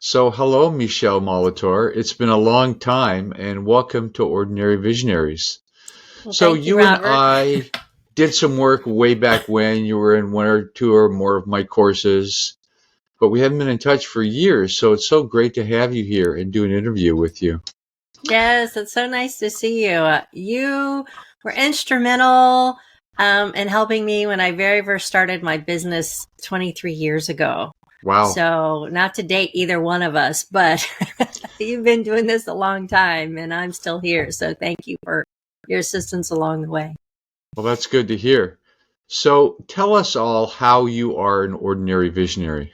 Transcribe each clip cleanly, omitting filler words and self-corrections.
So, hello, Michele Molitor. It's been a long time, and welcome to Ordinary Visionaries. Well, So, thank you, you and Robert. I did some work way back when you were in one or two or more of my courses, but we haven't been in touch for years. So, it's so great to have you here and do an interview with you. Yes, it's so nice to see you. You were instrumental in helping me when I very first started my business 23 years ago. Wow. So, not to date either one of us, but you've been doing this a long time and I'm still here. So, thank you for your assistance along the way. Well, that's good to hear. So, tell us all how you are an ordinary visionary.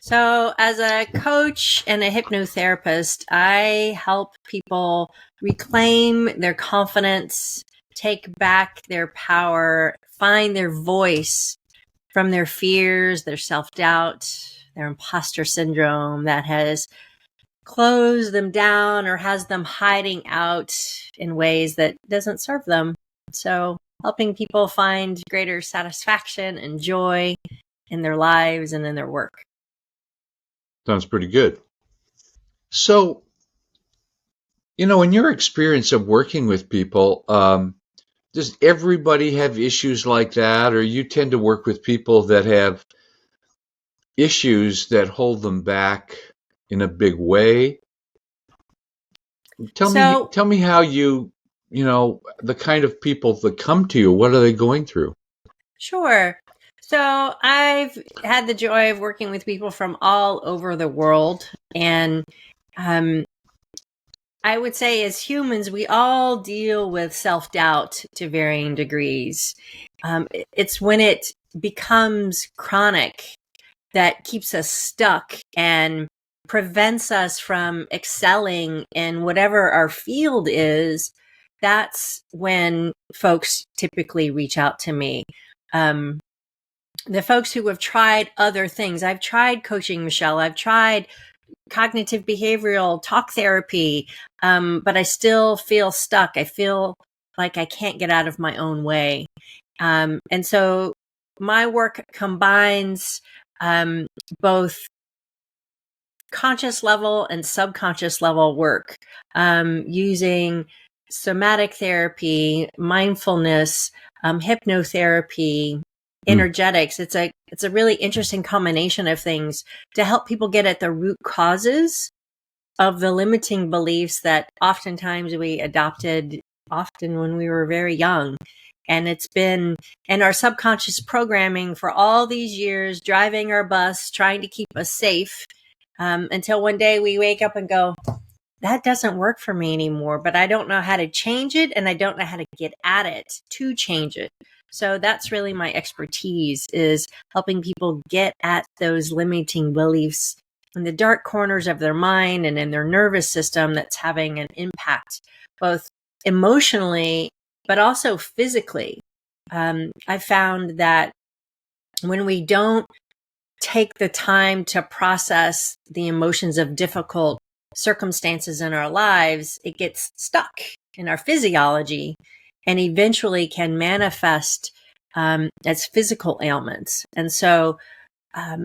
So, as a coach and a hypnotherapist, I help people reclaim their confidence, take back their power, find their voice from their fears, their self doubt, their imposter syndrome that has closed them down or has them hiding out in ways that doesn't serve them. So, helping people find greater satisfaction and joy in their lives and in their work. Sounds pretty good. So, in your experience of working with people, does everybody have issues like that, or you tend to work with people that have issues that hold them back in a big way? Tell me, So, tell me how the kind of people that come to you, what are they going through? sure. So I've had the joy of working with people from all over the world. And um, I would say, as humans, we all deal with self doubt to varying degrees. It's when it becomes chronic that keeps us stuck and prevents us from excelling in whatever our field is. That's when folks typically reach out to me. Um, the folks who have tried other things. I've tried coaching, Michelle. I've tried cognitive behavioral talk therapy, but I still feel stuck. I feel like I can't get out of my own way. And so my work combines both conscious level and subconscious level work, using somatic therapy, mindfulness, hypnotherapy, Hmm. energetics. It's a really interesting combination of things to help people get at the root causes of the limiting beliefs that oftentimes we adopted often when we were very young. And it's been in our subconscious programming for all these years, driving our bus, trying to keep us safe, until one day we wake up and go, that doesn't work for me anymore, but I don't know how to change it and I don't know how to get at it to change it. So that's really my expertise, is helping people get at those limiting beliefs in the dark corners of their mind and in their nervous system that's having an impact, both emotionally, but also physically. I found that when we don't take the time to process the emotions of difficult circumstances in our lives, it gets stuck in our physiology and eventually can manifest as physical ailments. And so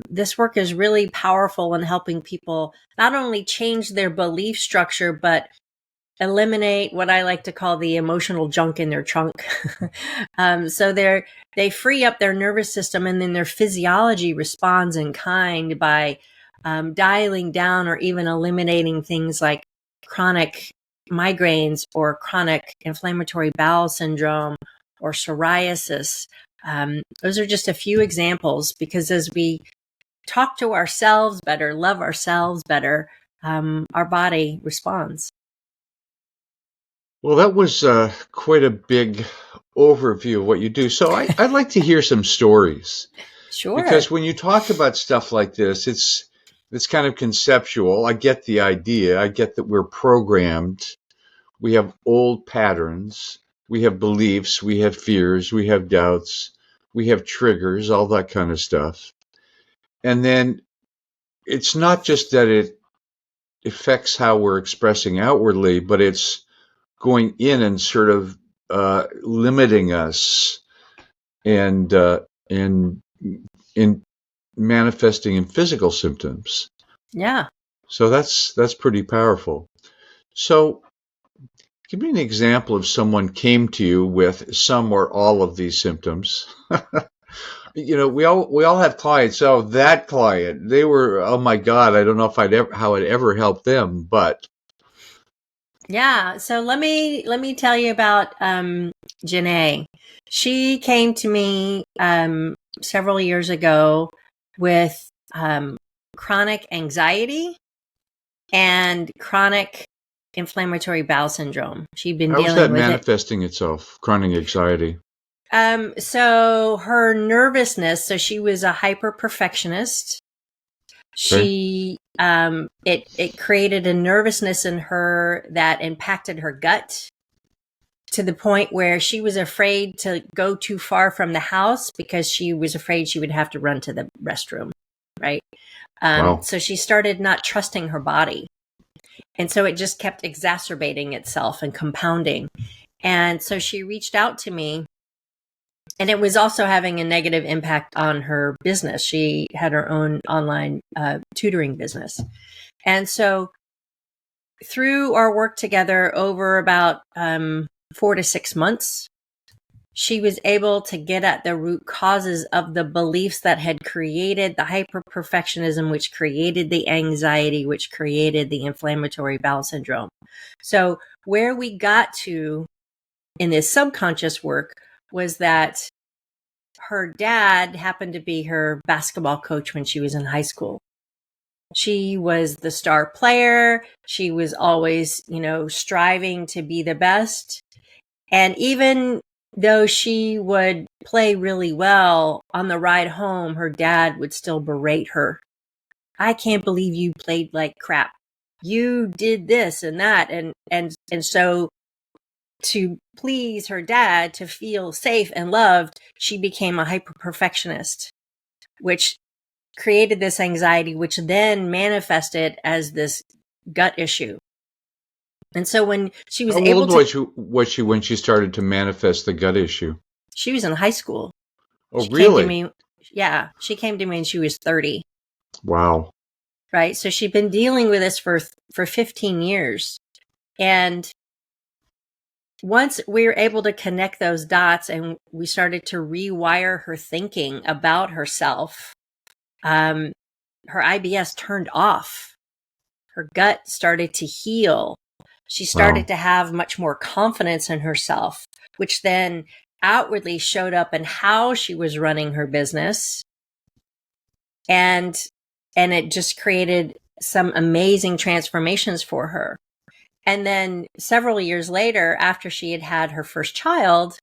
this work is really powerful in helping people not only change their belief structure, but eliminate what I like to call the emotional junk in their trunk. So they free up their nervous system, and then their physiology responds in kind by dialing down or even eliminating things like chronic migraines or chronic inflammatory bowel syndrome or psoriasis. Those are just a few examples, because as we talk to ourselves better, love ourselves better, our body responds. Well, that was quite a big overview of what you do. So I'd like to hear some stories, Sure. because when you talk about stuff like this, it's kind of conceptual. I get the idea. I get that we're programmed. We have old patterns. We have beliefs. We have fears. We have doubts. We have triggers, all that kind of stuff. And then it's not just that it affects how we're expressing outwardly, but it's going in and sort of limiting us and in manifesting in physical symptoms. Yeah. So that's pretty powerful. So give me an example of someone came to you with some or all of these symptoms. We all have clients. Oh, that client, they were, oh my God, I don't know if I'd ever help them, but Yeah. So let me tell you about Janae. She came to me several years ago with chronic anxiety and chronic inflammatory bowel syndrome. She'd been how is dealing that with it. manifesting itself? Chronic anxiety. So her nervousness, so she was a hyper perfectionist. Okay. It created a nervousness in her that impacted her gut to the point where she was afraid to go too far from the house because she was afraid she would have to run to the restroom, right? Wow. So she started not trusting her body. And so it just kept exacerbating itself and compounding. And so she reached out to me, and it was also having a negative impact on her business. She had her own online tutoring business. And so through our work together over about 4 to 6 months, she was able to get at the root causes of the beliefs that had created the hyper perfectionism, which created the anxiety, which created the inflammatory bowel syndrome. So where we got to in this subconscious work was that her dad happened to be her basketball coach when she was in high school. She was the star player. She was always, striving to be the best. And even though she would play really well on the ride home, her dad would still berate her. I can't believe you played like crap. You did this and that. And so to please her dad, to feel safe and loved, she became a hyper perfectionist, which created this anxiety, which then manifested as this gut issue. And so when she was How able old to, was she when she started to manifest the gut issue? she was in high school. Oh, She came to really? me. Yeah, she came to me when she was 30, Wow. right? So she'd been dealing with this for 15 years. And once we were able to connect those dots and we started to rewire her thinking about herself, her IBS turned off. Her gut started to heal. She started Wow. to have much more confidence in herself, which then outwardly showed up in how she was running her business. And it just created some amazing transformations for her. And then several years later, after she had had her first child,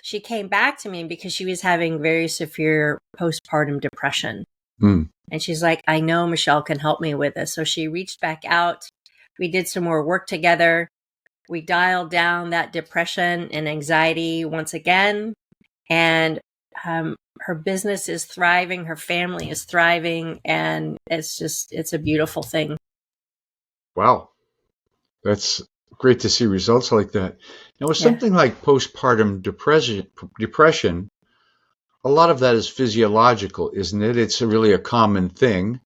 she came back to me because she was having very severe postpartum depression. Hmm. And she's like, I know Michele can help me with this. So she reached back out. We did some more work together. We dialed down that depression and anxiety once again. And her business is thriving. Her family is thriving. And it's a beautiful thing. Wow. That's great to see results like that. Now, with Yeah. something like postpartum depression, a lot of that is physiological, isn't it? It's really a common thing.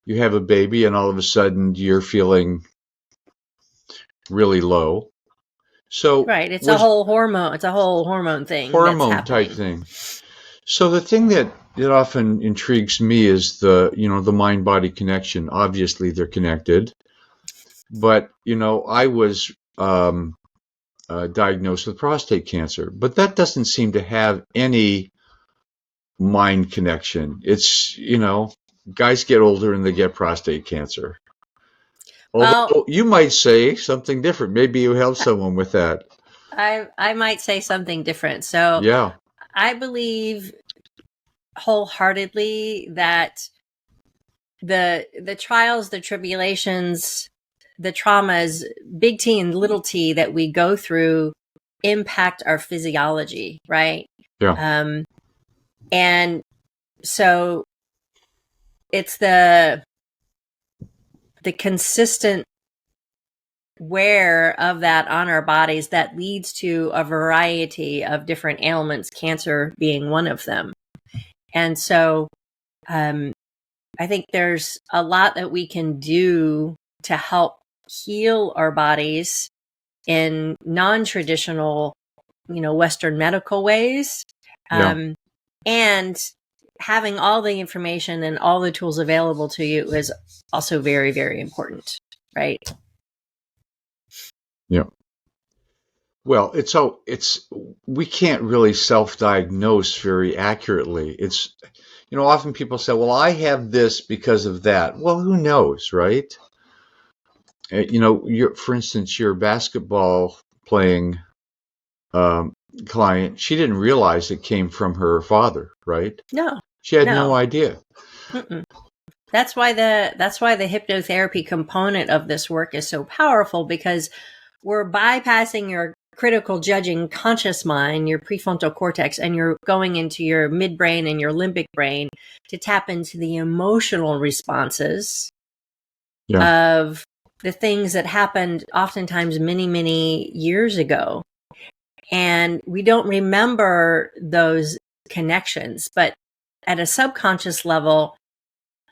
You have a baby, and all of a sudden you're feeling really low. So, Right. It's a was whole hormone. It's a whole hormone thing that's hormone type happening. thing. So the thing that often intrigues me is the mind body connection. Obviously, they're connected, but I was diagnosed with prostate cancer, but that doesn't seem to have any mind connection. It's, guys get older and they get prostate cancer. Well, Although you might say something different. Maybe you help someone with that. I might say something different. So Yeah. I believe wholeheartedly that the trials, the tribulations, the traumas, big T and little t that we go through impact our physiology, right? Yeah. And so it's the consistent wear of that on our bodies that leads to a variety of different ailments, cancer being one of them. And so I think there's a lot that we can do to help heal our bodies in non-traditional, Western medical ways. Yeah. And having all the information and all the tools available to you is also very, very important, right? Yeah. Well, we can't really self-diagnose very accurately. Often people say, well, I have this because of that. Well, who knows, right? For instance, your basketball playing client, she didn't realize it came from her father, right? No, She had no. no idea. Mm-mm. That's why the hypnotherapy component of this work is so powerful, because we're bypassing your critical judging conscious mind, your prefrontal cortex, and you're going into your midbrain and your limbic brain to tap into the emotional responses of the things that happened oftentimes many, many years ago. And we don't remember those connections, but at a subconscious level,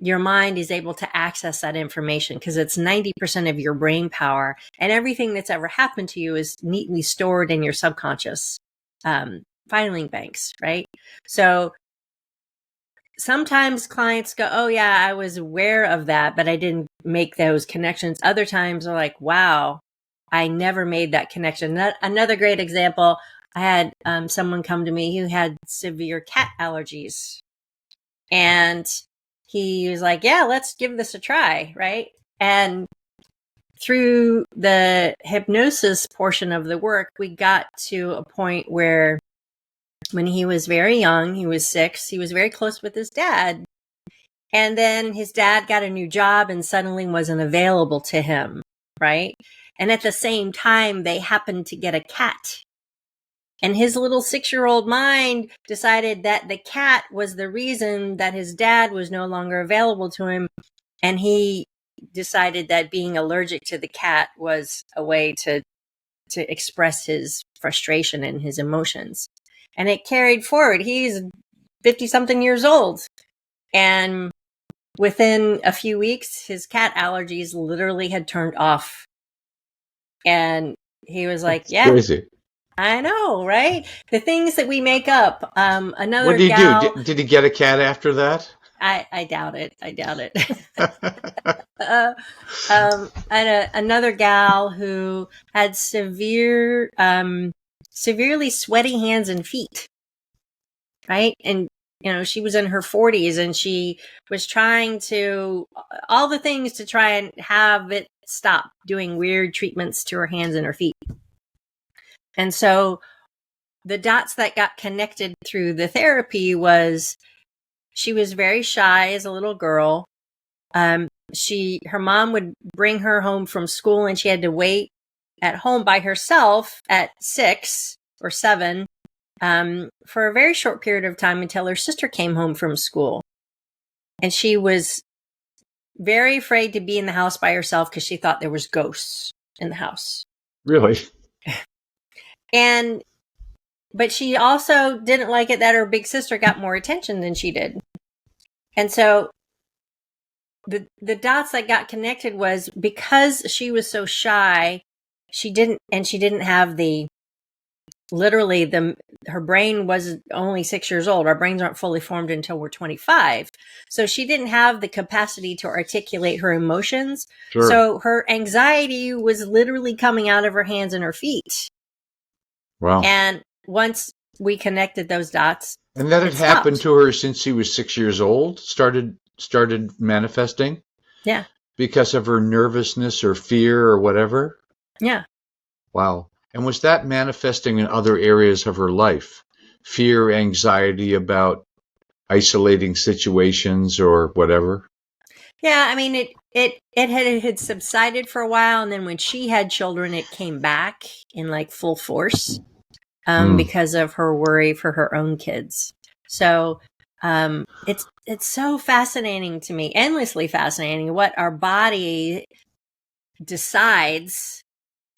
your mind is able to access that information because it's 90% of your brain power, and everything that's ever happened to you is neatly stored in your subconscious filing banks, right? So sometimes clients go, oh yeah, I was aware of that, but I didn't make those connections. Other times they're like, wow, I never made that connection. Another great example, I had someone come to me who had severe cat allergies, and he was like, yeah, let's give this a try, right? And through the hypnosis portion of the work, we got to a point where when he was very young, he was 6, he was very close with his dad. And then his dad got a new job and suddenly wasn't available to him, right? And at the same time, they happened to get a cat. And his little 6-year-old mind decided that the cat was the reason that his dad was no longer available to him. And he decided that being allergic to the cat was a way to express his frustration and his emotions. And it carried forward. He's 50-something years old. And within a few weeks, his cat allergies literally had turned off. And he was like, It's yeah, crazy. I know, right? The things that we make up. What Another did he gal. do? Did he get a cat after that? I doubt it. I doubt it. Another gal who had severely sweaty hands and feet, right? And she was in her 40s, and she was trying to all the things to try and have it stop doing weird treatments to her hands and her feet. And so the dots that got connected through the therapy was she was very shy as a little girl. Her mom would bring her home from school, and she had to wait at home by herself at 6 or 7 for a very short period of time until her sister came home from school. And she was very afraid to be in the house by herself because she thought there was ghosts in the house. Really? But she also didn't like it that her big sister got more attention than she did. And so the dots that got connected was because she was so shy, she didn't have her brain was only 6 years old. Our brains aren't fully formed until we're 25. So she didn't have the capacity to articulate her emotions. Sure. So her anxiety was literally coming out of her hands and her feet. Wow. And once we connected those dots, and that had happened to her since she was 6 years old, started manifesting? Yeah. Because of her nervousness or fear or whatever? Yeah. Wow. And was that manifesting in other areas of her life? Fear, anxiety about isolating situations or whatever? Yeah, I mean, it had subsided for a while, and then when she had children, it came back in like full force because of her worry for her own kids. So it's so fascinating to me, endlessly fascinating, what our body decides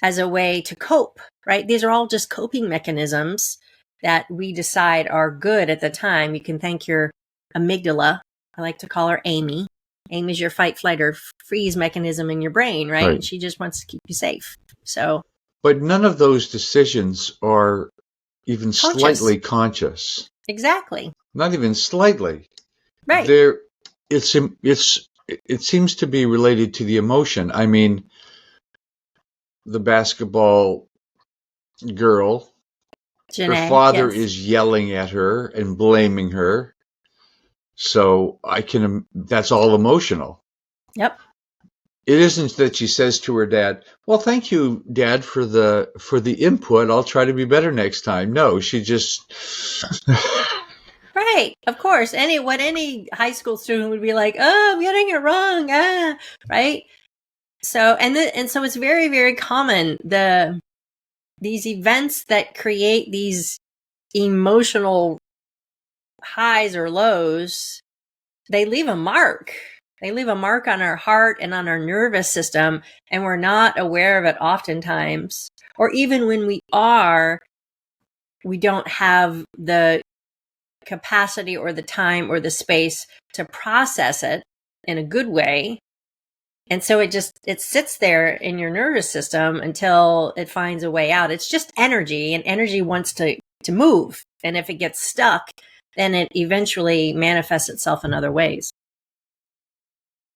as a way to cope, right? These are all just coping mechanisms that we decide are good at the time. You can thank your amygdala. I like to call her Amy. AIM is your fight, flight, or freeze mechanism in your brain, right? Right. And she just wants to keep you safe. So, but none of those decisions are even slightly conscious. Exactly. Not even slightly. Right. It seems to be related to the emotion. I mean, the basketball girl, her Janae, father yes. is yelling at her and blaming her. So that's all emotional. Yep. It isn't that she says to her dad, well, thank you, Dad, for the input. I'll try to be better next time. No, she just Right. Of course. What any high school student would be like, oh, I'm getting it wrong. Right. So, and so it's very, very common. These events that create these emotional highs or lows, they leave a mark. They leave a mark on our heart and on our nervous system, and we're not aware of it oftentimes. Or even when we are, we don't have the capacity or the time or the space to process it in a good way. And so it sits there in your nervous system until it finds a way out. It's just energy, and energy wants to move. And if it gets stuck, then it eventually manifests itself in other ways.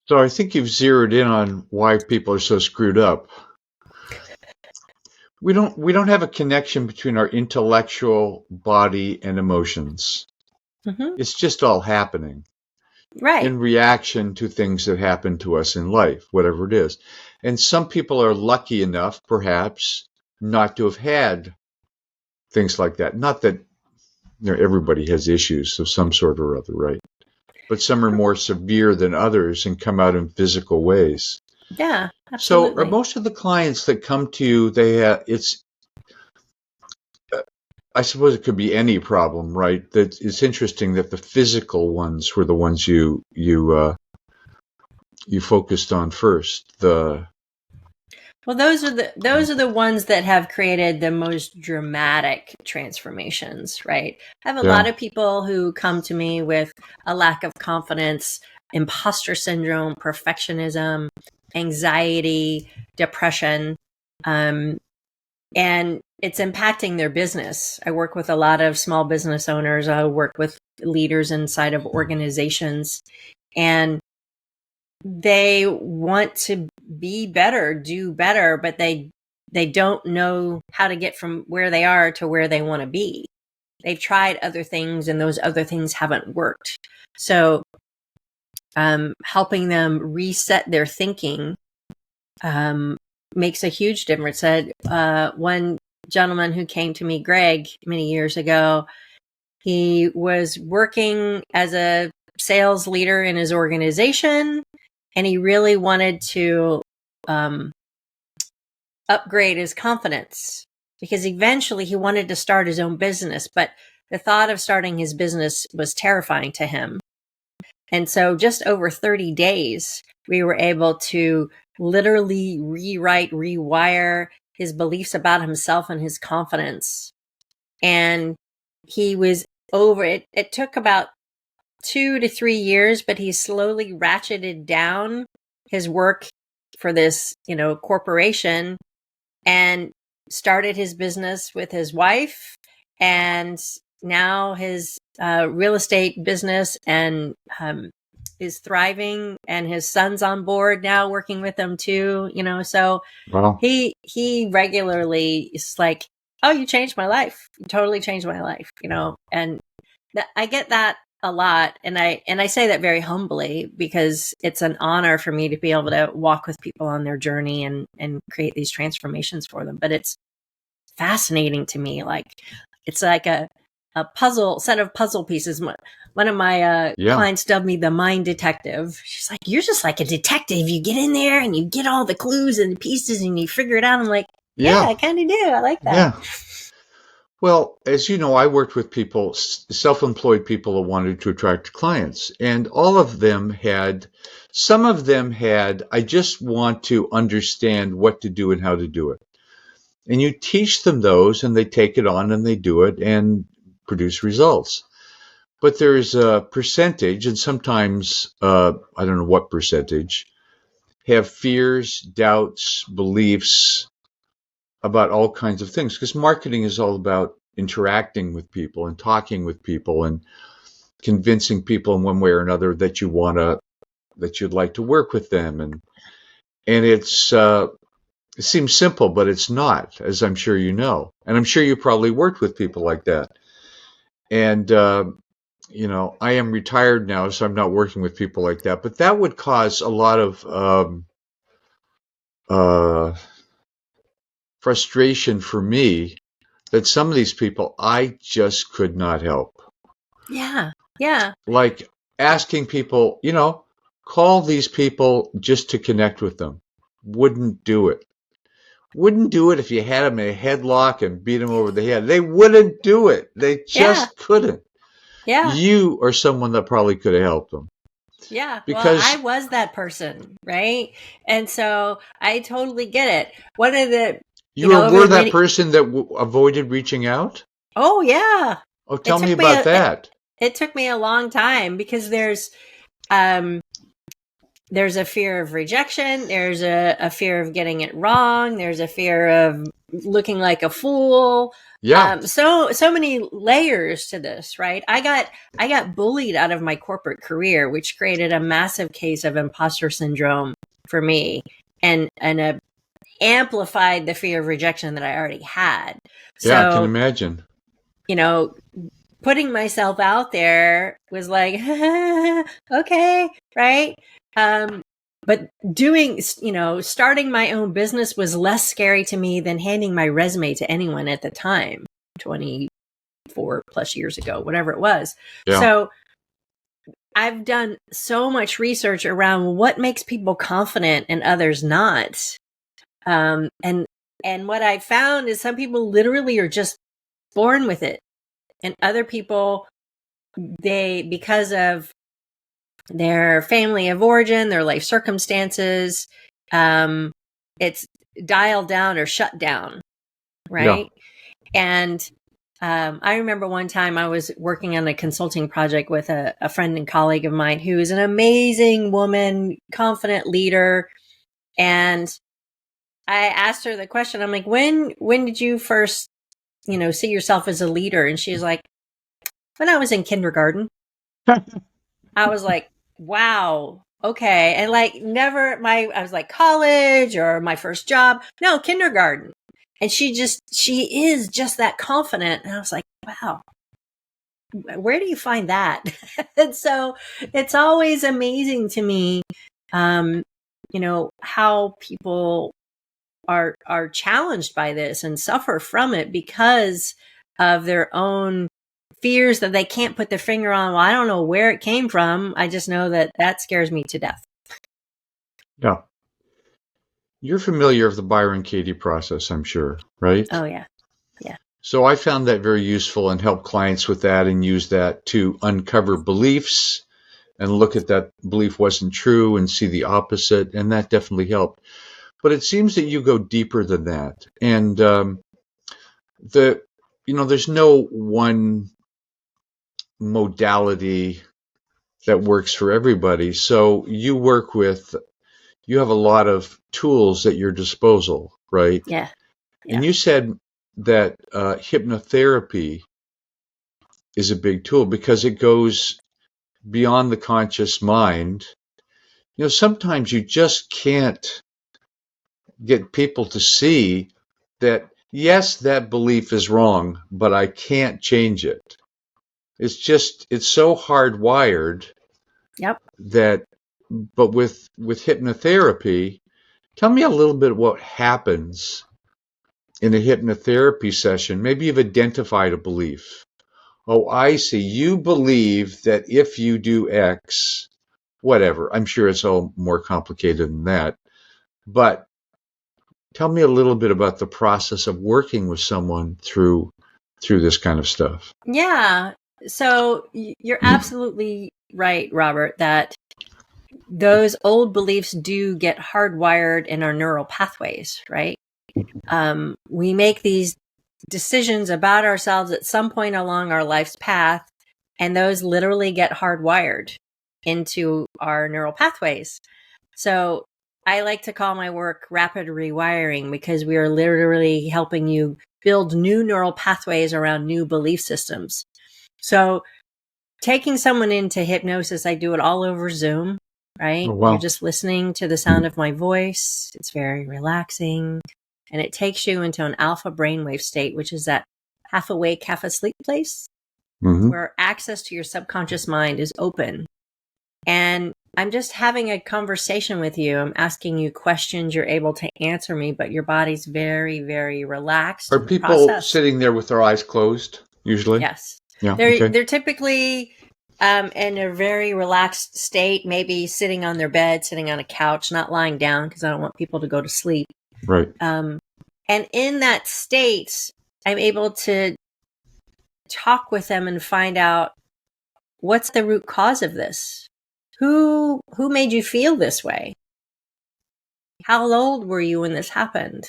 So I think you've zeroed in on why people are so screwed up. We don't have a connection between our intellectual body and emotions. Mm-hmm. It's just all happening. Right. In reaction to things that happen to us in life, whatever it is. And some people are lucky enough, perhaps, not to have had things like that. Not that everybody has issues of some sort or other, right? But some are more severe than others and come out in physical ways. Yeah, absolutely. So are most of the clients that come to you, I suppose it could be any problem, right? That it's interesting that the physical ones were the ones you focused on first. Well, those are the ones that have created the most dramatic transformations, right? I have a lot of people who come to me with a lack of confidence, imposter syndrome, perfectionism, anxiety, depression, and it's impacting their business. I work with a lot of small business owners. I work with leaders inside of organizations, and they want to be better, do better, but they don't know how to get from where they are to where they want to be. They've tried other things and those other things haven't worked. So helping them reset their thinking makes a huge difference. One gentleman who came to me, Greg, many years ago, he was working as a sales leader in his organization, and he really wanted to upgrade his confidence because eventually he wanted to start his own business, but the thought of starting his business was terrifying to him. And so just over 30 days, we were able to literally rewire his beliefs about himself and his confidence. And he was over it. It took about 2 to 3 years, but he slowly ratcheted down his work for this, corporation and started his business with his wife, and now his real estate business and is thriving, and his son's on board now working with him too, so wow. He regularly is like, oh, you changed my life. You totally changed my life, and I get that a lot. And I say that very humbly because it's an honor for me to be able to walk with people on their journey and create these transformations for them. But it's fascinating to me. Like, it's like a set of puzzle pieces. One of my clients dubbed me the mind detective. She's like, you're just like a detective. You get in there and you get all the clues and the pieces and you figure it out. I'm like, yeah, I kind of do. I like that. Yeah. Well, as you know, I worked with people, self-employed people who wanted to attract clients, and some of them had, I just want to understand what to do and how to do it. And you teach them those and they take it on and they do it and produce results. but there's a percentage, and sometimes I don't know what percentage, have fears, doubts, beliefs about all kinds of things. Because marketing is all about interacting with people and talking with people and convincing people in one way or another that you'd like to work with them, and it seems simple, but it's not, as I'm sure you know, and I'm sure you probably worked with people like that. And I am retired now, so I'm not working with people like that. But that would cause a lot of uh, frustration for me that some of these people I just could not help. Yeah. Yeah. Like asking people, call these people just to connect with them. Wouldn't do it. Wouldn't do it if you had them in a headlock and beat them over the head. They wouldn't do it. They Yeah. just couldn't. Yeah. You are someone that probably could have helped them. Yeah. Well, I Because was that person, right? And so I totally get it. One of the, you over were the that many, person that avoided reaching out? oh yeah. Oh, It tell me took me about that. it took me a long time because um there's a fear of rejection. There's a fear of getting it wrong. There's a fear of looking like a fool. Yeah. So many layers to this, right? I got bullied out of my corporate career, which created a massive case of imposter syndrome for me, and amplified the fear of rejection that I already had. Yeah, I can So, imagine. you know, putting myself out there was like, okay, right? But starting my own business was less scary to me than handing my resume to anyone at the time, 24 plus years ago, whatever it was. Yeah. So I've done so much research around what makes people confident and others not. And what I found is some people literally are just born with it. And other people, because of their family of origin, their life circumstances, it's dialed down or shut down, Yeah. right? And I remember one time I was working on a consulting project with a friend and colleague of mine who is an amazing woman, confident leader. And I asked her the question, I'm like, when did you first, see yourself as a leader? And she's like, when I was in kindergarten. I was like, wow, okay. And like I was like college or my first job. No, kindergarten. And she is just that confident. And I was like, wow, where do you find that? And so it's always amazing to me, how people are challenged by this and suffer from it because of their own fears that they can't put their finger on. Well, I don't know where it came from. I just know that scares me to death. Yeah. You're familiar with the Byron Katie process, I'm sure, right? Oh yeah. Yeah. So I found that very useful and help clients with that and use that to uncover beliefs and look at that belief wasn't true and see the opposite. And that definitely helped. But it seems that you go deeper than that. And there's no one modality that works for everybody. So you have a lot of tools at your disposal, right? Yeah. And Yeah. you said that hypnotherapy is a big tool because it goes beyond the conscious mind. Sometimes you just can't get people to see that, yes, that belief is wrong, but I can't change it. It's so hardwired Yep. but with hypnotherapy, tell me a little bit what happens in a hypnotherapy session. Maybe you've identified a belief. Oh, I see. You believe that if you do X, whatever. I'm sure it's all more complicated than that. But tell me a little bit about the process of working with someone through this kind of stuff. Yeah. So you're absolutely right, Robert, that those old beliefs do get hardwired in our neural pathways, right? We make these decisions about ourselves at some point along our life's path And those literally get hardwired into our neural pathways. So I like to call my work rapid rewiring, because we are literally helping you build new neural pathways around new belief systems. So taking someone into hypnosis, I do it all over Zoom, right? Oh, wow. You're just listening to the sound of my voice. It's very relaxing. And it takes you into an alpha brainwave state, which is that half awake, half asleep place, where access to your subconscious mind is open. And I'm just having a conversation with you. I'm asking you questions. You're able to answer me, but your body's very, very relaxed. Are people sitting there with their eyes closed usually? Yes. Yeah. They're typically in a very relaxed state, maybe sitting on their bed, sitting on a couch, not lying down, because I don't want people to go to sleep. Right. And in that state, I'm able to talk with them and find out, what's the root cause of this? Who made you feel this way? How old were you when this happened?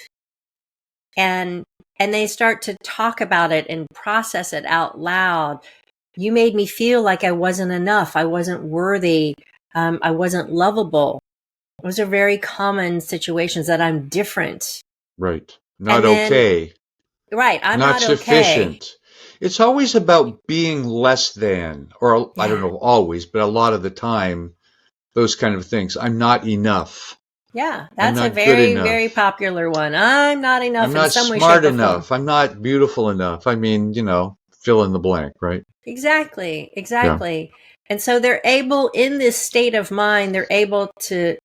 And they start to talk about it and process it out loud. You made me feel like I wasn't enough. I wasn't worthy. I wasn't lovable. Those are very common situations, that I'm different. Right. Not okay. Right. I'm not sufficient. Okay. It's always about being less than, or I don't know, always, but a lot of the time, those kind of things. I'm not enough. Yeah, that's a very, very popular one. I'm not enough. I'm not smart enough. I'm not beautiful enough. I mean, fill in the blank, right? Exactly. Yeah. And so they're able, in this state of mind, they're able to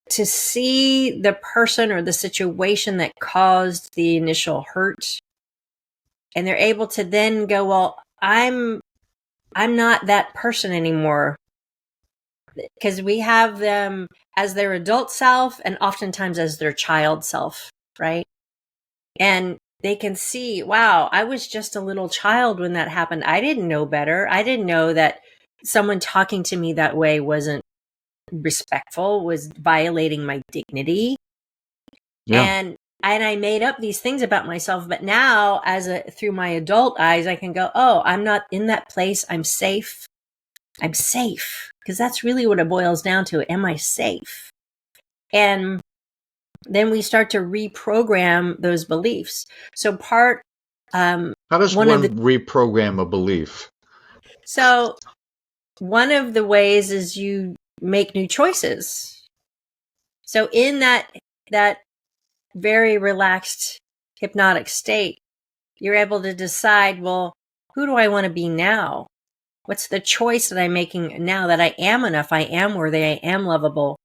see the person or the situation that caused the initial hurt. And they're able to then go, well, I'm not that person anymore. Because we have them as their adult self and oftentimes as their child self, right? And they can see, wow, I was just a little child when that happened. I didn't know better. I didn't know that someone talking to me that way wasn't respectful, was violating my dignity. Yeah. And I made up these things about myself, but now through my adult eyes, I can go, oh, I'm not in that place. I'm safe. I'm safe. Because that's really what it boils down to. Am I safe? And then we start to reprogram those beliefs. So how does one reprogram a belief? So one of the ways is you make new choices. So in that very relaxed hypnotic state, you're able to decide, well, who do I want to be now? What's the choice that I'm making now, that I am enough, I am worthy, I am lovable?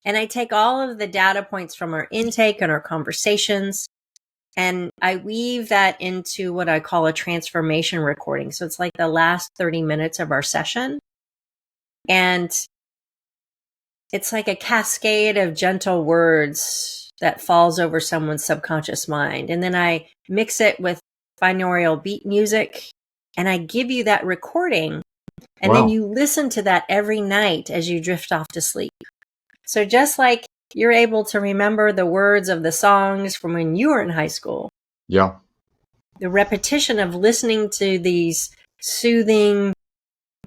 And I take all of the data points from our intake and our conversations, and I weave that into what I call a transformation recording. So it's like the last 30 minutes of our session. And it's like a cascade of gentle words that falls over someone's subconscious mind. And then I mix it with binaural beat music, and I give you that recording. And then you listen to that every night as you drift off to sleep. So just like you're able to remember the words of the songs from when you were in high school. Yeah. The repetition of listening to these soothing,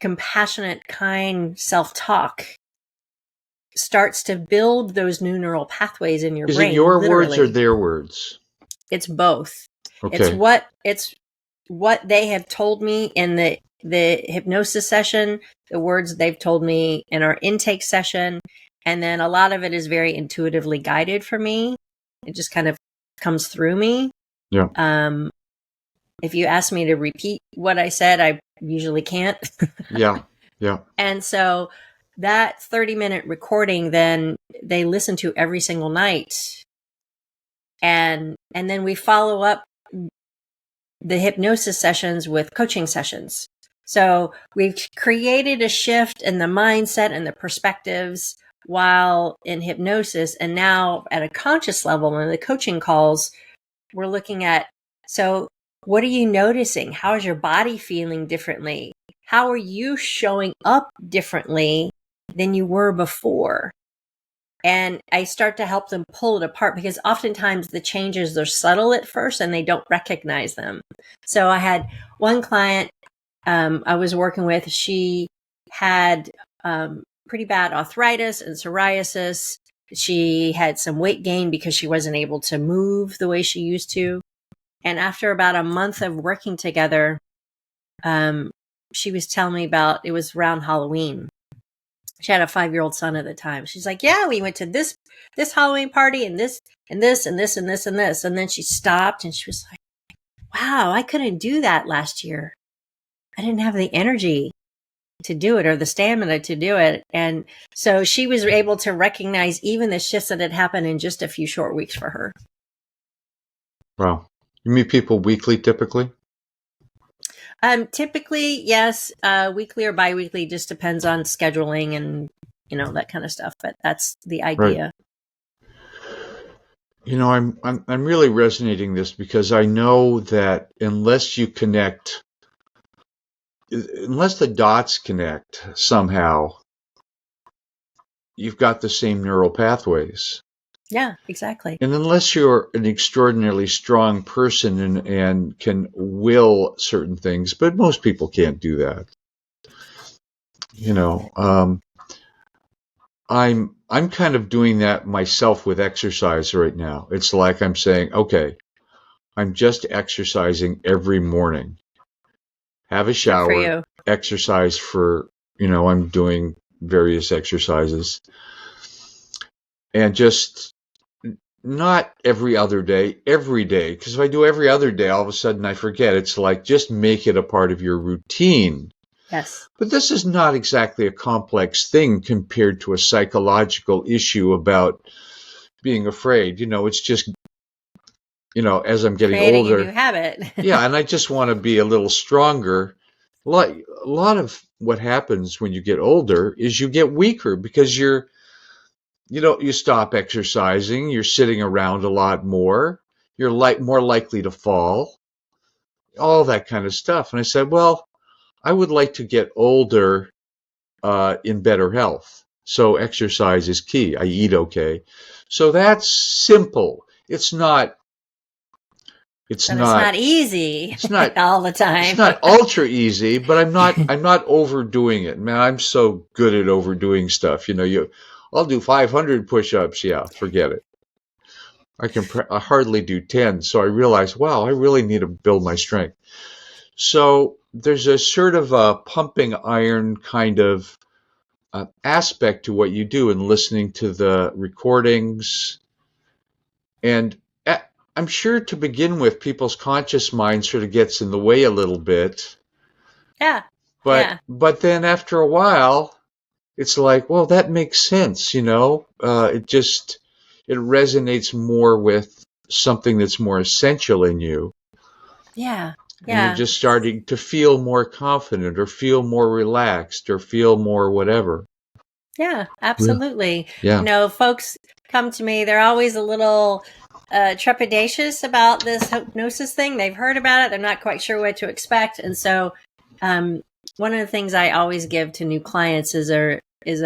compassionate, kind self-talk starts to build those new neural pathways in your brain. Is it your words or their words? It's both. Okay. It's what they have told me in the hypnosis session, the words they've told me in our intake session, and then a lot of it is very intuitively guided for me. It just kind of comes through me. Yeah. If you ask me to repeat what I said, I usually can't. Yeah. Yeah. And so that 30-minute recording, then they listen to every single night. And then we follow up the hypnosis sessions with coaching sessions. So we've created a shift in the mindset and the perspectives while in hypnosis. And now at a conscious level, in the coaching calls, we're looking at, so what are you noticing? How is your body feeling differently? How are you showing up differently than you were before? And I start to help them pull it apart, because oftentimes the changes are subtle at first and they don't recognize them. So I had one client I was working with, she had pretty bad arthritis and psoriasis. She had some weight gain because she wasn't able to move the way she used to. And after about a month of working together, she was telling me about, it was around Halloween. She had a 5-year-old son at the time. She's like, yeah, we went to this Halloween party and this and this and this and this and this. And then she stopped and she was like, wow, I couldn't do that last year. I didn't have the energy to do it or the stamina to do it. And so she was able to recognize even the shifts that had happened in just a few short weeks for her. Wow. You meet people weekly typically? Typically, yes, weekly or biweekly, just depends on scheduling and, that kind of stuff. But that's the idea. Right. I'm really resonating this because I know that unless the dots connect somehow, you've got the same neural pathways. Yeah, exactly. And unless you're an extraordinarily strong person and can will certain things, but most people can't do that. I'm kind of doing that myself with exercise right now. It's like I'm saying, okay, I'm just exercising every morning. Have a shower, exercise for, I'm doing various exercises. And just not every other day, every day. Because if I do every other day, all of a sudden I forget. It's like just make it a part of your routine. Yes. But this is not exactly a complex thing compared to a psychological issue about being afraid. It's just, as I'm getting creating older. A new habit. Yeah, and I just want to be a little stronger. A lot of what happens when you get older is you get weaker because you stop exercising, you're sitting around a lot more, you're more likely to fall, all that kind of stuff. And I said, well, I would like to get older in better health. So exercise is key. I eat okay. So that's simple. It's not easy. It's not all the time. It's not ultra easy, but I'm not overdoing it. Man, I'm so good at overdoing stuff. I'll do 500 push-ups. Yeah, forget it. I hardly do 10. So I realized, wow, I really need to build my strength. So there's a sort of a pumping iron kind of aspect to what you do in listening to the recordings. And I'm sure to begin with, people's conscious mind sort of gets in the way a little bit. Yeah. But then after a while, it's like, well, that makes sense, it resonates more with something that's more essential in you. Yeah. And you're just starting to feel more confident or feel more relaxed or feel more whatever. Yeah, absolutely. Yeah. Folks come to me, they're always a little trepidatious about this hypnosis thing. They've heard about it. They're not quite sure what to expect. And so one of the things I always give to new clients is a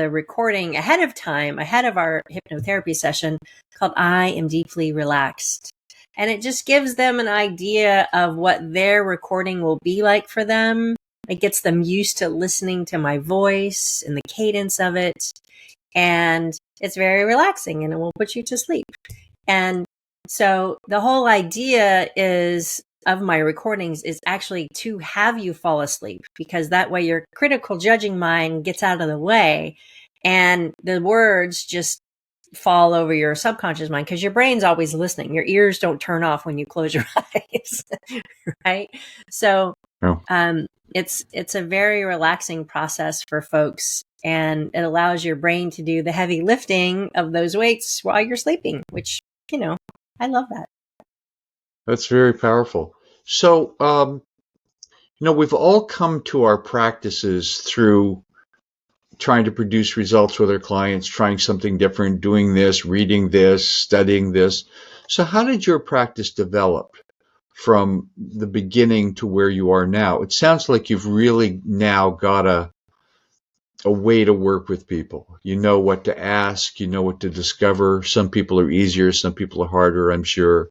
recording ahead of our hypnotherapy session called I Am Deeply Relaxed. And it just gives them an idea of what their recording will be like for them. It gets them used to listening to my voice and the cadence of it. And it's very relaxing and it will put you to sleep. And so the whole idea of my recordings is actually to have you fall asleep, because that way your critical judging mind gets out of the way and the words just fall over your subconscious mind, because your brain's always listening. Your ears don't turn off when you close your eyes, right? So it's a very relaxing process for folks, and it allows your brain to do the heavy lifting of those weights while you're sleeping, which, I love that. That's very powerful. So, we've all come to our practices through trying to produce results with our clients, trying something different, doing this, reading this, studying this. So how did your practice develop from the beginning to where you are now? It sounds like you've really now got a way to work with people. You know what to ask, you know what to discover. Some people are easier, some people are harder, I'm sure.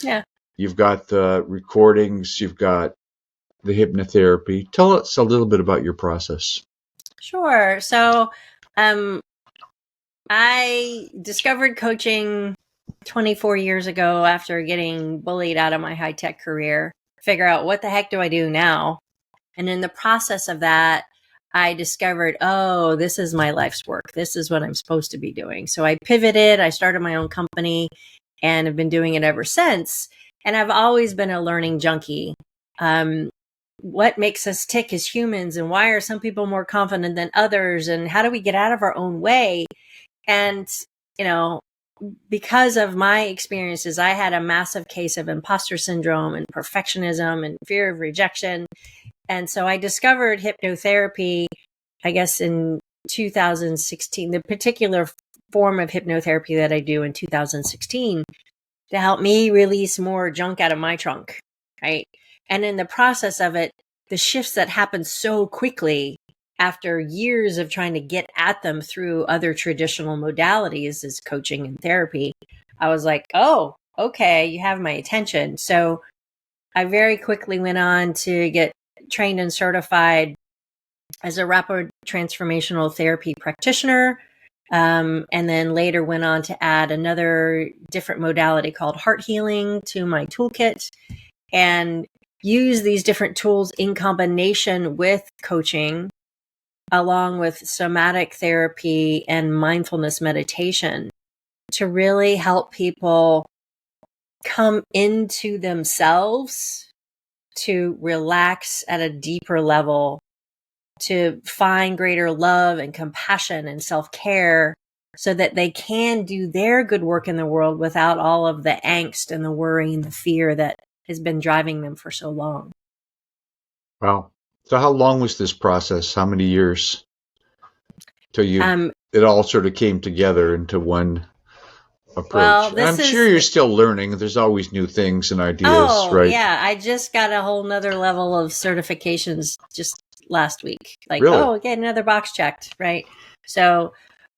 Yeah. You've got the recordings, you've got the hypnotherapy. Tell us a little bit about your process. Sure. So, I discovered coaching 24 years ago after getting bullied out of my high-tech career. Figure out what the heck do I do now? And in the process of that, I discovered, oh, this is my life's work. This is what I'm supposed to be doing. So I pivoted. I started my own company and have been doing it ever since. And I've always been a learning junkie. What makes us tick as humans, and why are some people more confident than others? And how do we get out of our own way? And, because of my experiences, I had a massive case of imposter syndrome and perfectionism and fear of rejection. And so I discovered hypnotherapy, I guess, in 2016, the particular form of hypnotherapy that I do in 2016 to help me release more junk out of my trunk, right? And in the process of it, the shifts that happened so quickly after years of trying to get at them through other traditional modalities as coaching and therapy, I was like, oh, okay, you have my attention. So I very quickly went on to get trained and certified as a rapid transformational therapy practitioner. And then later went on to add another different modality called heart healing to my toolkit, and use these different tools in combination with coaching, along with somatic therapy and mindfulness meditation, to really help people come into themselves, to relax at a deeper level, to find greater love and compassion and self-care, so that they can do their good work in the world without all of the angst and the worry and the fear that has been driving them for so long. Wow. So how long was this process? How many years till it all sort of came together into one approach? Well, and I'm sure you're still learning. There's always new things and ideas, right? Yeah. I just got a whole nother level of certifications just last week. Like, really? Oh, get another box checked, right? So,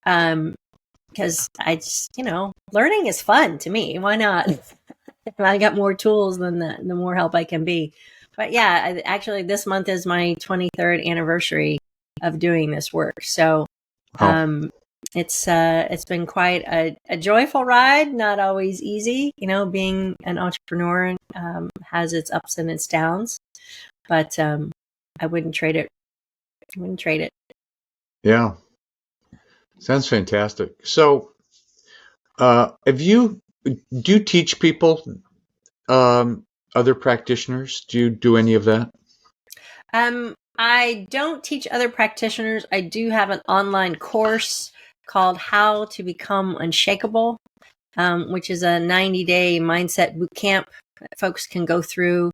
because I just, learning is fun to me. Why not? I got more tools than that, the more help I can be. But yeah, actually, this month is my 23rd anniversary of doing this work. So, it's been quite a joyful ride. Not always easy, being an entrepreneur has its ups and its downs. But I wouldn't trade it. Yeah, sounds fantastic. So, do you teach people, other practitioners? Do you do any of that? I don't teach other practitioners. I do have an online course called How to Become Unshakable, which is a 90-day mindset boot camp that folks can go through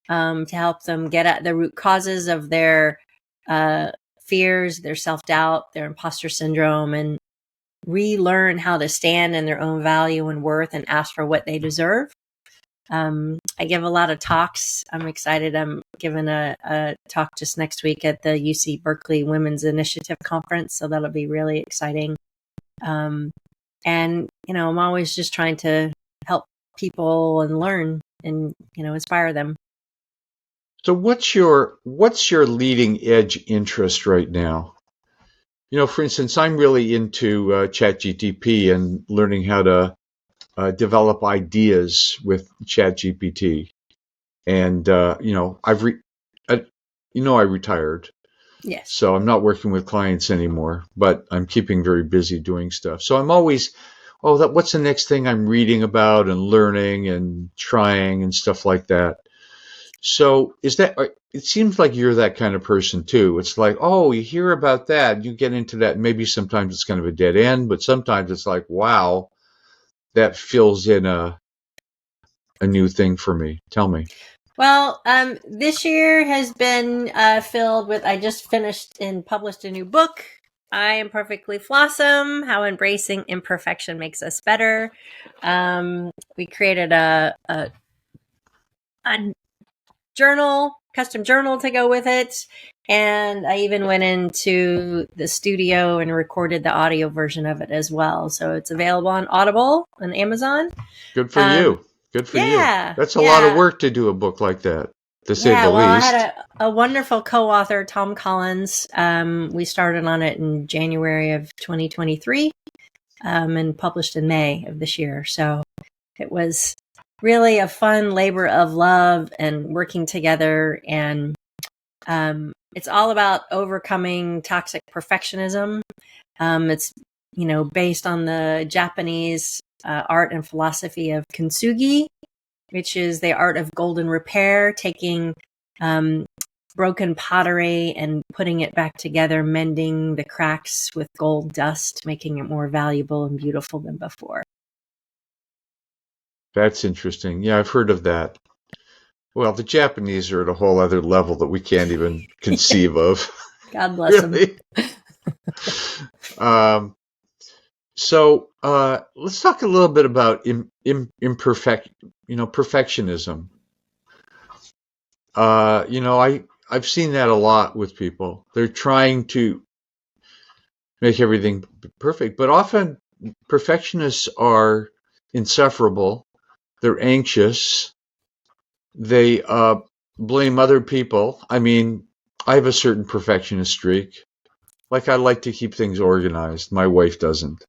to help them get at the root causes of their fears, their self-doubt, their imposter syndrome, and relearn how to stand in their own value and worth and ask for what they deserve. I give a lot of talks. I'm excited. I'm giving a talk just next week at the UC Berkeley Women's Initiative Conference. So that'll be really exciting. And, I'm always just trying to help people and learn and, inspire them. So what's your leading edge interest right now? For instance, I'm really into ChatGPT and learning how to develop ideas with ChatGPT. And, I retired. Yes. So I'm not working with clients anymore, but I'm keeping very busy doing stuff. So I'm always, what's the next thing I'm reading about and learning and trying and stuff like that. So it seems like you're that kind of person too. It's like, you hear about that, you get into that. Maybe sometimes it's kind of a dead end, but sometimes it's like, wow, that fills in a new thing for me. Tell me. Well, this year has been filled with, I just finished and published a new book, I Am Perfectly Flossom, How Embracing Imperfection Makes Us Better. We created a custom journal to go with it. And I even went into the studio and recorded the audio version of it as well. So it's available on Audible and Amazon. Good for you. Good for you. That's a lot of work to do a book like that. to say the well, I least. had a wonderful co-author, Tom Collins. We started on it in January of 2023 and published in May of this year. So it was really a fun labor of love and working together. And it's all about overcoming toxic perfectionism. It's, based on the Japanese art and philosophy of kintsugi, which is the art of golden repair, taking broken pottery and putting it back together, mending the cracks with gold dust, making it more valuable and beautiful than before. That's interesting. Yeah, I've heard of that. Well, the Japanese are at a whole other level that we can't even conceive of. God bless Really? So let's talk a little bit about perfectionism. I've seen that a lot with people. They're trying to make everything perfect, but often perfectionists are insufferable. They're anxious. They blame other people. I mean, I have a certain perfectionist streak. Like, I like to keep things organized. My wife doesn't.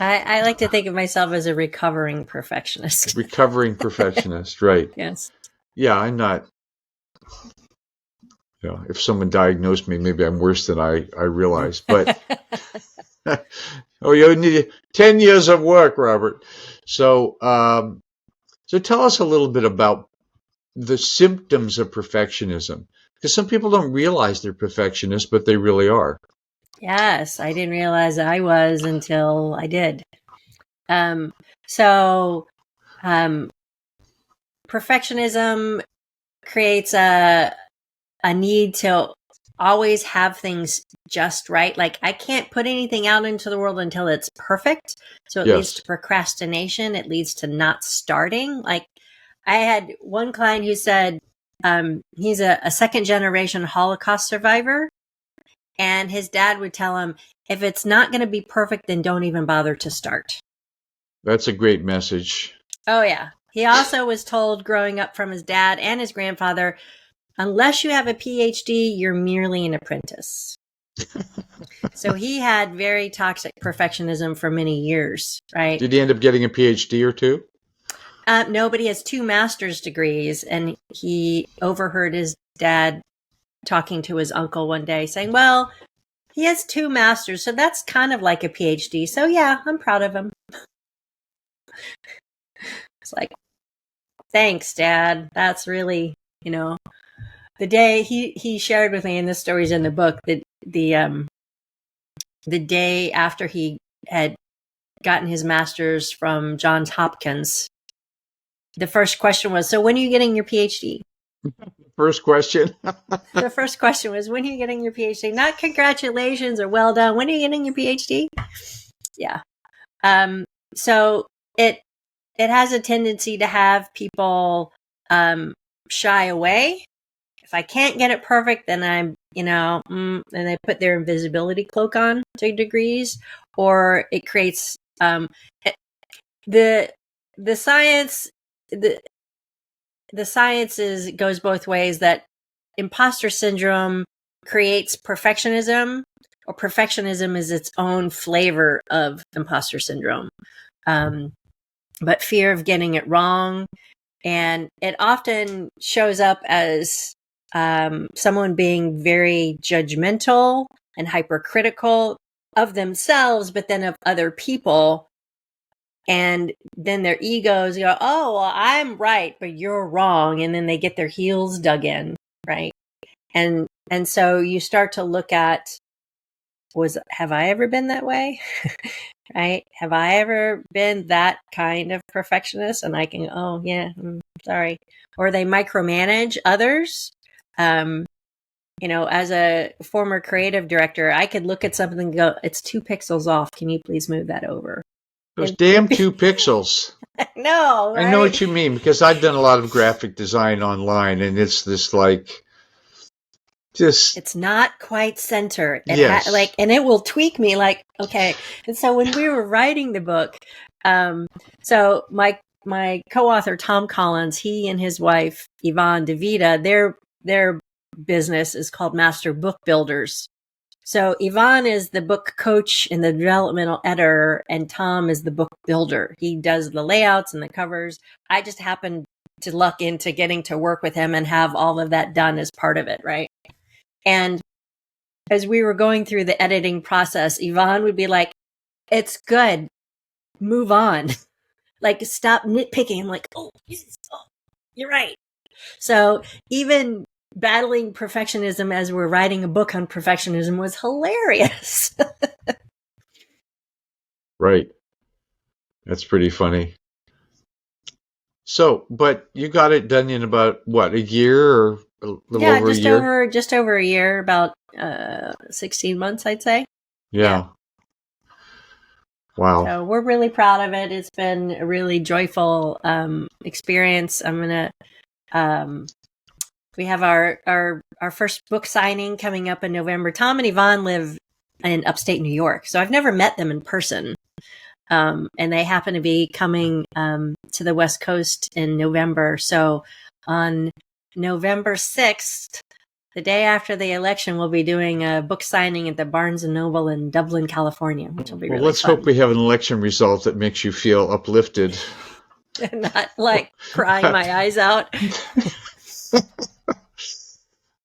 I like to think of myself as a recovering perfectionist. Recovering perfectionist, right. Yes. Yeah, I'm not. If someone diagnosed me, maybe I'm worse than I realize. But, you need 10 years of work, Robert. So tell us a little bit about the symptoms of perfectionism. Because some people don't realize they're perfectionists, but they really are. Yes, I didn't realize I was until I did. Perfectionism creates a need to always have things just right. Like, I can't put anything out into the world until it's perfect. So it leads to procrastination. It leads to not starting. Like, I had one client who said he's a second generation Holocaust survivor. And his dad would tell him, if it's not going to be perfect, then don't even bother to start. That's a great message. Oh, yeah. He also was told growing up from his dad and his grandfather, unless you have a PhD, you're merely an apprentice. So he had very toxic perfectionism for many years, right? Did he end up getting a PhD or two? No, but he has 2 master's degrees, and he overheard his dad talking to his uncle one day saying, well, he has 2 masters, so that's kind of like a PhD. So yeah, I'm proud of him. It's like, thanks, Dad. That's really, the day he shared with me, and this story's in the book, that the day after he had gotten his master's from Johns Hopkins, the first question was, so when are you getting your PhD? First question. The first question was, when are you getting your PhD? Not congratulations or well done. When are you getting your PhD? Yeah. So it has a tendency to have people shy away. If I can't get it perfect, then I'm, and they put their invisibility cloak on to degrees, or it creates the science. The science goes both ways, that imposter syndrome creates perfectionism, or perfectionism is its own flavor of imposter syndrome. But fear of getting it wrong. And it often shows up as someone being very judgmental and hypercritical of themselves, but then of other people. And then their egos go, oh, well, I'm right, but you're wrong. And then they get their heels dug in, right? And so you start to look at, have I ever been that way? Right? Have I ever been that kind of perfectionist? And I can, oh yeah, sorry. Or they micromanage others. As a former creative director, I could look at something and go, it's 2 pixels off. Can you please move that over? Those damn 2 pixels. No, right? I know what you mean, because I've done a lot of graphic design online, and it's this it's not quite center. Yes. And it will tweak me like, okay. And so when we were writing the book, so my my co-author Tom Collins, he and his wife Yvonne DeVita, their business is called Master Book Builders. So Yvonne is the book coach and the developmental editor, and Tom is the book builder. He does the layouts and the covers. I just happened to luck into getting to work with him and have all of that done as part of it, right? And as we were going through the editing process, Yvonne would be like, "It's good. Move on. Like, stop nitpicking." I'm like, "Oh, yes, oh, you're right." So even battling perfectionism as we're writing a book on perfectionism was hilarious. Right. That's pretty funny. So, but you got it done in about what, a year or a little over a year? just over a year, about 16 months, I'd say. Yeah. Wow. So we're really proud of it. It's been a really joyful experience. We have our first book signing coming up in November. Tom and Yvonne live in upstate New York, so I've never met them in person. And they happen to be coming to the West Coast in November. So on November 6th, the day after the election, we'll be doing a book signing at the Barnes & Noble in Dublin, California, which will be really let's fun. hope we have an election result that makes you feel uplifted. Not like crying my eyes out.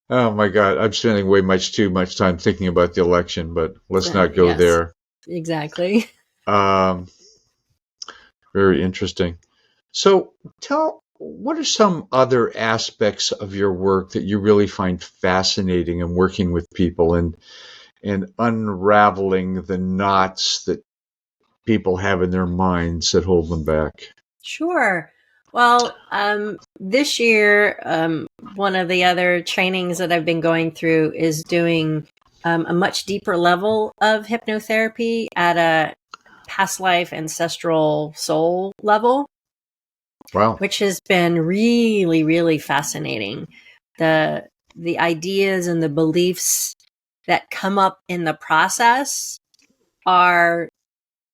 Oh my God, I'm spending way too much time thinking about the election, but let's not go there. Exactly. Very interesting. So what are some other aspects of your work that you really find fascinating in working with people and unraveling the knots that people have in their minds that hold them back? Sure. Well, this year, one of the other trainings that I've been going through is doing a much deeper level of hypnotherapy at a past life ancestral soul level. Wow. Which has been really, really fascinating. The ideas and the beliefs that come up in the process are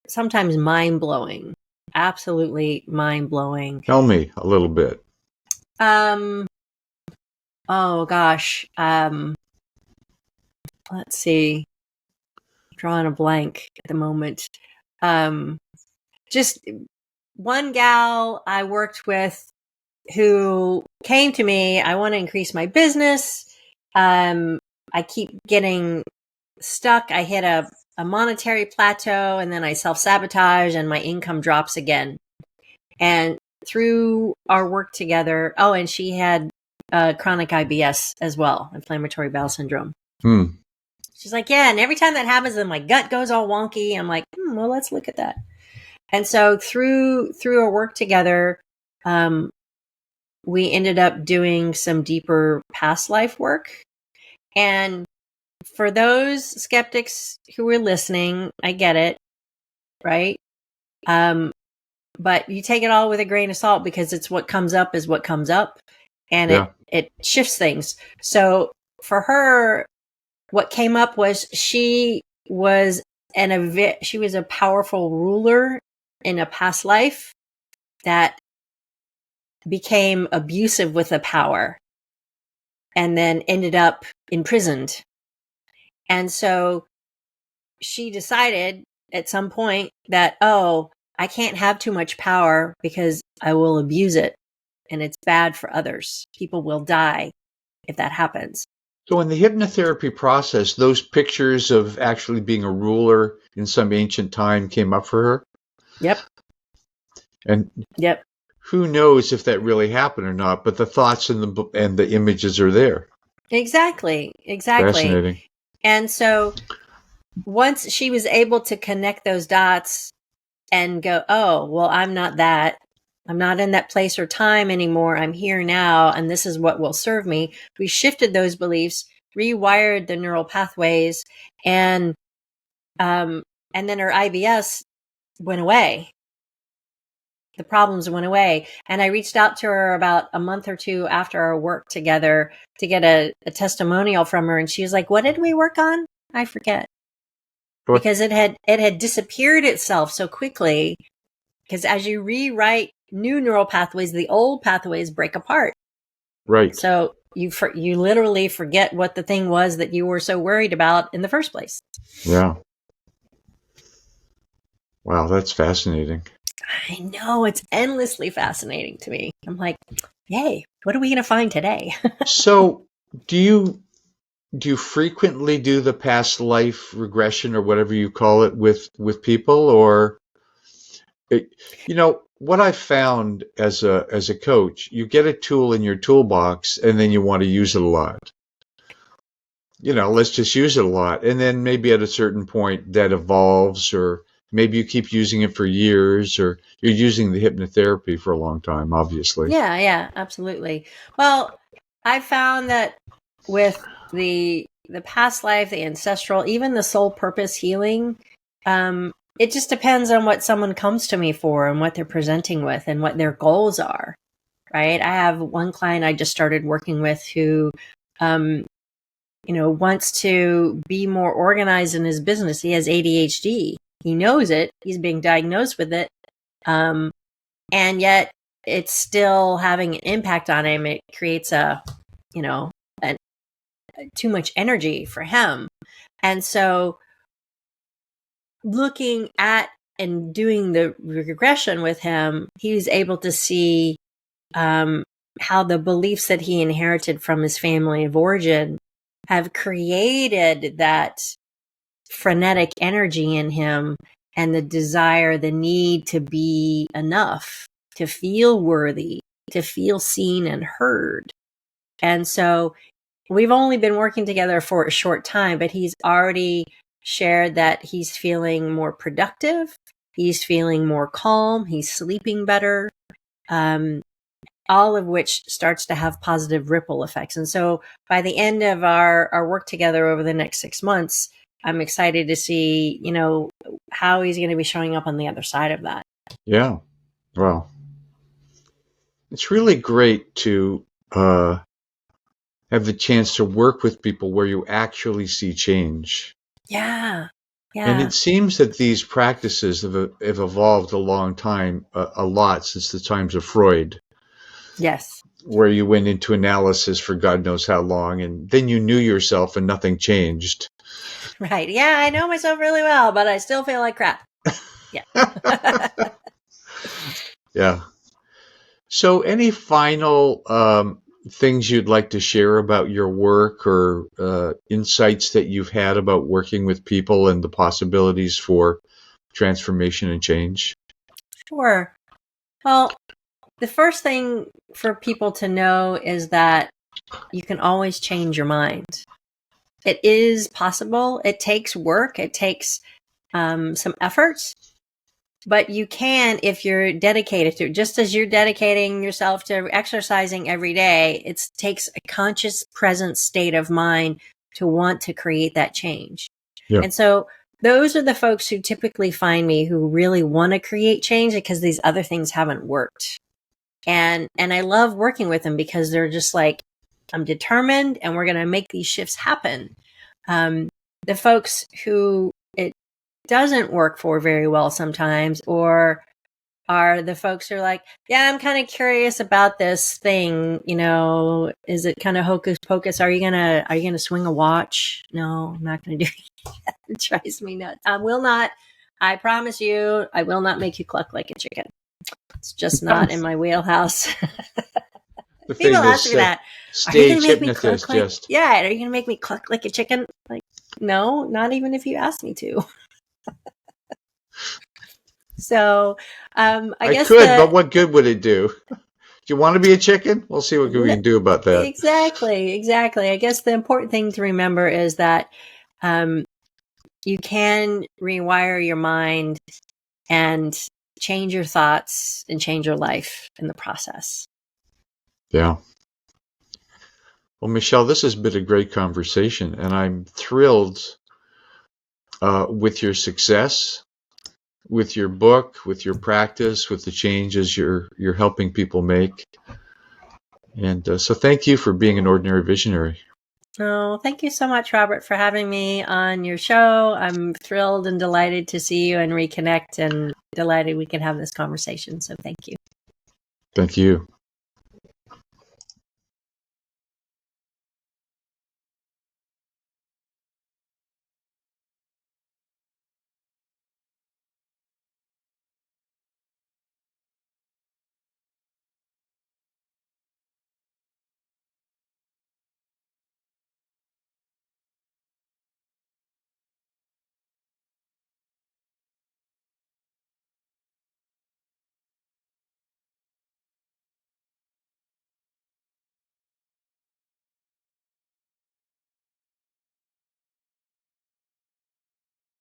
sometimes mind-blowing. Absolutely mind-blowing. Tell me a little bit. Oh gosh. Let's see. I'm drawing a blank at the moment. Just one gal I worked with who came to me, I want to increase my business. I keep getting stuck. I hit a monetary plateau and then I self-sabotage and my income drops again. And through our work together, and she had chronic IBS as well, inflammatory bowel syndrome. She's like, yeah, and every time that happens, then my gut goes all wonky. I'm like, well, let's look at that. And so through our work together, we ended up doing some deeper past life work. And for those skeptics who were listening, I get it, right? But you take it all with a grain of salt because it's what comes up is what comes up, and it shifts things. So for her, what came up was she was a powerful ruler in a past life that became abusive with the power and then ended up imprisoned. And so she decided at some point that, I can't have too much power because I will abuse it and it's bad for others. People will die if that happens. So in the hypnotherapy process, those pictures of actually being a ruler in some ancient time came up for her? Yep. And who knows if that really happened or not, but the thoughts and the images are there. Exactly. Fascinating. And so once she was able to connect those dots and go, I'm not that. I'm not in that place or time anymore. I'm here now, and this is what will serve me. We shifted those beliefs, rewired the neural pathways, and then her IBS went away. The problems went away. And I reached out to her about a month or two after our work together to get a testimonial from her. And she was like, what did we work on? I forget. Because it had disappeared itself so quickly. Because as you rewrite new neural pathways, the old pathways break apart. Right. So you literally forget what the thing was that you were so worried about in the first place. Yeah. Wow, that's fascinating. I know, it's endlessly fascinating to me. I'm like, yay, what are we going to find today? So, do you frequently do the past life regression or whatever you call it with people, or it, what I found as a coach, you get a tool in your toolbox and then you want to use it a lot. Let's just use it a lot. And then maybe at a certain point that evolves, or maybe you keep using it for years, or you're using the hypnotherapy for a long time, obviously. Yeah, absolutely. Well, I found that with the past life, the ancestral, even the soul purpose healing, it just depends on what someone comes to me for and what they're presenting with and what their goals are, right? I have one client I just started working with who, wants to be more organized in his business. He has ADHD. He knows it. He's being diagnosed with it. And yet it's still having an impact on him. It creates too much energy for him. And so looking at and doing the regression with him, he was able to see how the beliefs that he inherited from his family of origin have created that frenetic energy in him and the desire, the need to be enough, to feel worthy, to feel seen and heard. And so we've only been working together for a short time, but he's already shared that he's feeling more productive. He's feeling more calm. He's sleeping better. All of which starts to have positive ripple effects. And so by the end of our work together over the next 6 months, I'm excited to see, how he's going to be showing up on the other side of that. Yeah. Well, it's really great to have the chance to work with people where you actually see change. Yeah. And it seems that these practices have evolved a long time, a lot since the times of Freud. Yes. Where you went into analysis for God knows how long, and then you knew yourself and nothing changed. Right. Yeah, I know myself really well, but I still feel like crap. Yeah. Yeah. So any final things you'd like to share about your work, or insights that you've had about working with people and the possibilities for transformation and change? Sure. Well, the first thing for people to know is that you can always change your mind. It is possible. It takes work. It takes some effort, but you can if you're dedicated to it. Just as you're dedicating yourself to exercising every day, it takes a conscious, present state of mind to want to create that change. Yeah. And so those are the folks who typically find me who really want to create change because these other things haven't worked. And I love working with them because they're just like, I'm determined and we're going to make these shifts happen. The folks who it doesn't work for very well sometimes, or are the folks who are like, yeah, I'm kind of curious about this thing. Is it kind of hocus pocus? Are you gonna swing a watch? No, I'm not gonna do that. It drives me nuts. I promise you, I will not make you cluck like a chicken. It's just not in my wheelhouse. The People famous ask me that. Are you stage gonna make me hypnotist cluck like? just. Yeah, are you gonna make me cluck like a chicken? Like, no, not even if you ask me to. So, I guess could, but what good would it do? Do you want to be a chicken? We'll see what we can do about that. Exactly. I guess the important thing to remember is that you can rewire your mind and change your thoughts and change your life in the process. Yeah. Well, Michele, this has been a great conversation, and I'm thrilled with your success, with your book, with your practice, with the changes you're helping people make. And so thank you for being an ordinary visionary. Oh, thank you so much, Robert, for having me on your show. I'm thrilled and delighted to see you and reconnect, and delighted we can have this conversation. So thank you. Thank you.